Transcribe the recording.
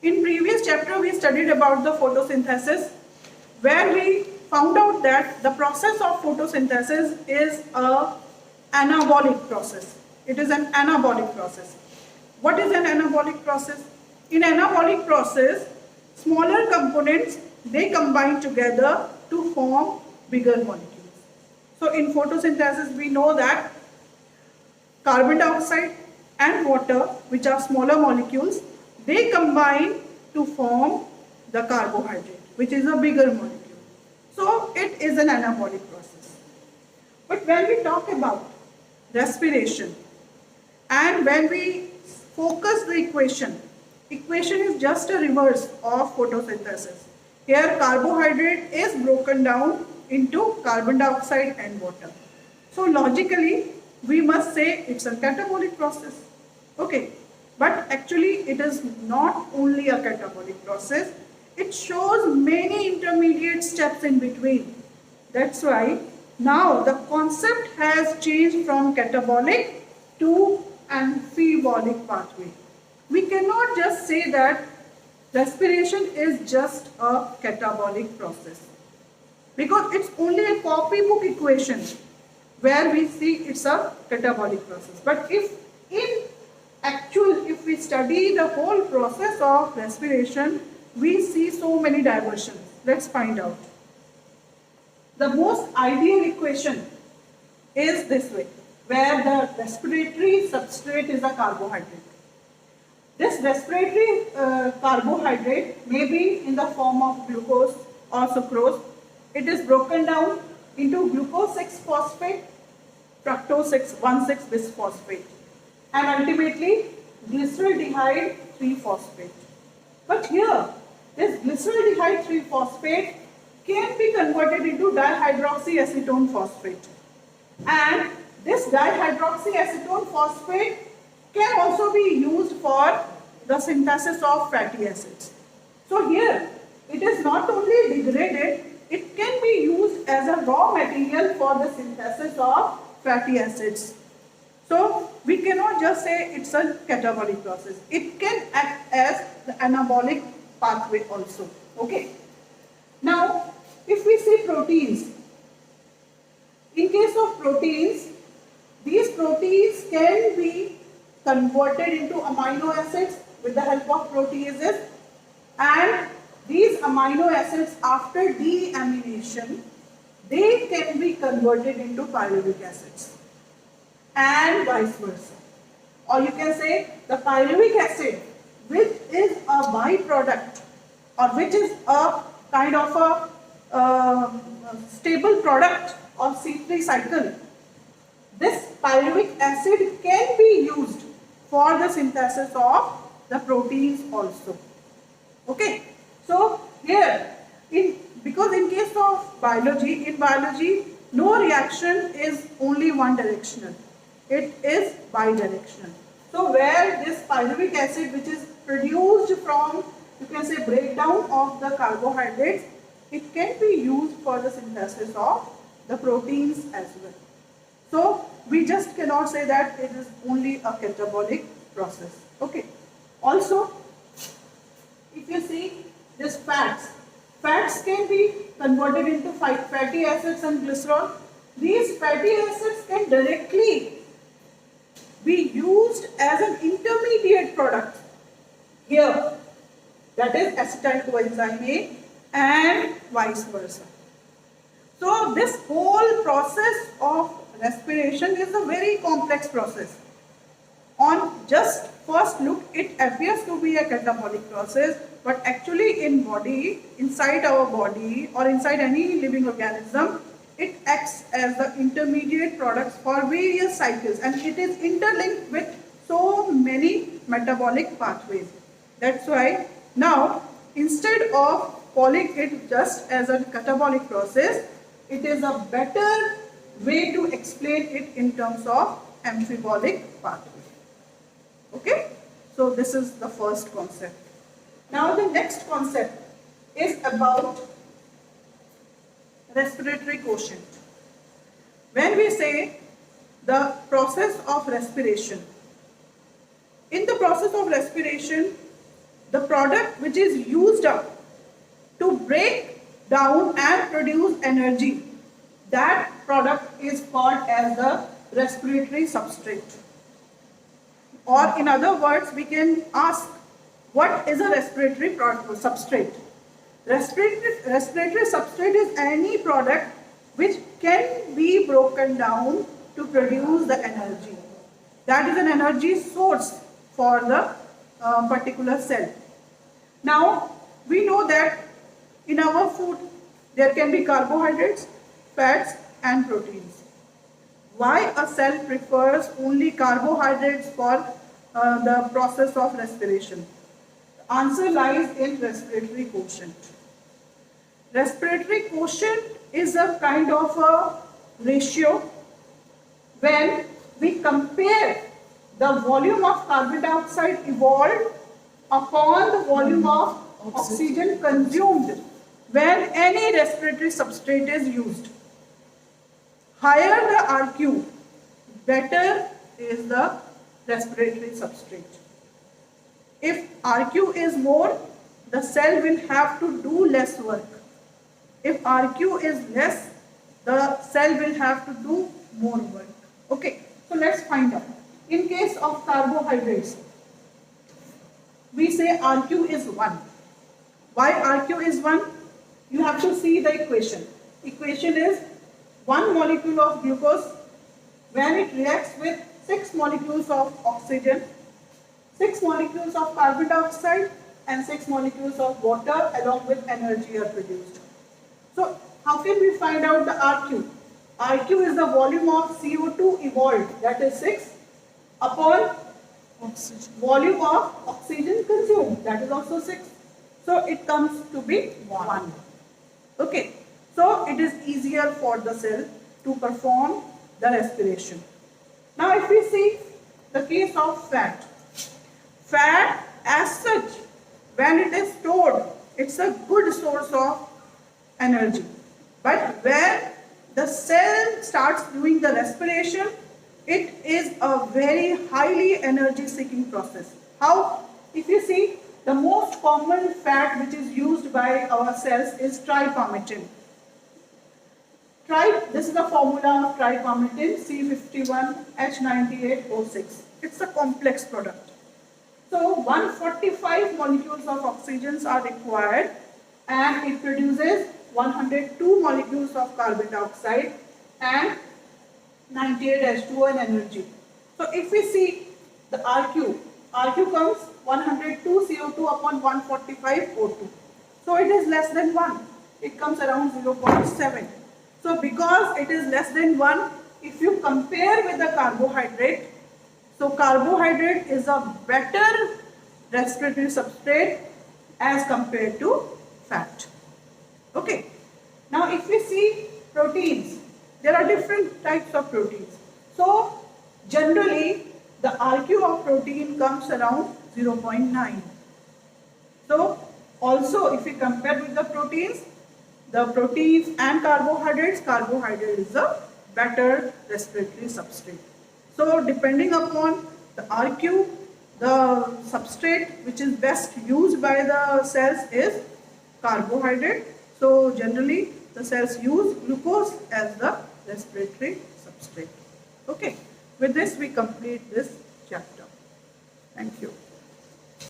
In previous chapter, we studied about the photosynthesis, where we found out that the process of photosynthesis is a anabolic process. It is an anabolic process. What is an anabolic process? In anabolic process, smaller components, they combine together to form bigger molecules. So in photosynthesis, we know that carbon dioxide and water, which are smaller molecules, they combine to form the carbohydrate, which is a bigger molecule. So it is an anabolic process. But when we talk about respiration and when we focus the equation is just a reverse of photosynthesis. Here carbohydrate is broken down into carbon dioxide and water. So logically, we must say it's a catabolic process. Okay, but actually it is not only a catabolic process, it shows many intermediate steps in between. That's why now the concept has changed from catabolic to amphibolic pathway. We cannot just say that respiration is just a catabolic process, because it's only a copybook equation where we see it's a catabolic process. But if we study the whole process of respiration, we see so many diversions. Let's find out. The most ideal equation is this way, where the respiratory substrate is a carbohydrate. This respiratory carbohydrate may be in the form of glucose or sucrose. It is broken down into glucose 6-phosphate, fructose 1,6 bisphosphate, and ultimately glyceraldehyde 3-phosphate. But here, this glyceraldehyde 3-phosphate can be converted into dihydroxyacetone phosphate. And this dihydroxyacetone phosphate can also be used for the synthesis of fatty acids. So here, it is not only degraded, it can be used as a raw material for the synthesis of fatty acids. So we cannot just say it's a catabolic process. It can act as the anabolic pathway also. Okay. Now, if we see proteins, in case of proteins, these proteins can be converted into amino acids with the help of proteases, and these amino acids, after deamination, they can be converted into pyruvic acids, and vice versa. Or you can say the pyruvic acid, which is a byproduct or which is a kind of a stable product of C3 cycle, this pyruvic acid can be used for the synthesis of the proteins also. Okay, so here, because in case of biology, in biology, no reaction is only one directional. It is bidirectional. So where this pyruvic acid, which is produced from, you can say, breakdown of the carbohydrates, it can be used for the synthesis of the proteins as well. So we just cannot say that it is only a catabolic process. Okay. Also, if you see this fats can be converted into fatty acids and glycerol. These fatty acids can directly be used as an intermediate product here, that is acetyl coenzyme A, and vice versa. So this whole process of respiration is a very complex process. On just first look, it appears to be a catabolic process, but actually in body, inside our body or inside any living organism, it acts as the intermediate products for various cycles, and it is interlinked with so many metabolic pathways. That's why now, instead of calling it just as a catabolic process, it is a better way to explain it in terms of amphibolic pathway. Okay, so this is the first concept. Now the next concept is about respiratory quotient. When we say the process of respiration, in the process of respiration, the product which is used up to break down and produce energy, that product is called as the respiratory substrate. Or in other words, we can ask, what is a respiratory substrate? Respiratory substrate is any product which can be broken down to produce the energy. That is an energy source for the particular cell. Now, we know that in our food there can be carbohydrates, fats and proteins. Why a cell prefers only carbohydrates for the process of respiration? The answer lies in respiratory quotient. Respiratory quotient is a kind of a ratio when we compare the volume of carbon dioxide evolved upon the volume of oxygen consumed when any respiratory substrate is used. Higher the RQ, better is the respiratory substrate. If RQ is more, the cell will have to do less work. If RQ is less, the cell will have to do more work. Okay, so let's find out. In case of carbohydrates, we say RQ is 1. Why RQ is 1? You have to see the equation. Equation is 1 molecule of glucose when it reacts with 6 molecules of oxygen, 6 molecules of carbon dioxide and 6 molecules of water along with energy are produced. So how can we find out the RQ? RQ is the volume of CO2 evolved, that is 6, upon volume of oxygen consumed, that is also 6. So it comes to be 1. Okay, so it is easier for the cell to perform the respiration. Now if we see the case of fat. Fat as such, when it is stored, it's a good source of energy. But when the cell starts doing the respiration, it is a very highly energy seeking process. How? If you see, the most common fat which is used by our cells is tripalmitin. This is the formula of tripalmitin, C51H98O6. It's a complex product. So 145 molecules of oxygens are required and it produces 102 molecules of carbon dioxide and 98 H2O and energy. So if we see the RQ comes 102 CO2 upon 145 O2. So it is less than 1. It comes around 0.7. So because it is less than 1, if you compare with the carbohydrate, so carbohydrate is a better respiratory substrate as compared to fat. Okay. Now if we see proteins, there are different types of proteins. So generally the RQ of protein comes around 0.9. So also if we compare with the proteins and carbohydrate is a better respiratory substrate. So depending upon the RQ, the substrate which is best used by the cells is carbohydrate. So generally the cells use glucose as the respiratory substrate. Okay, with this we complete this chapter. Thank you.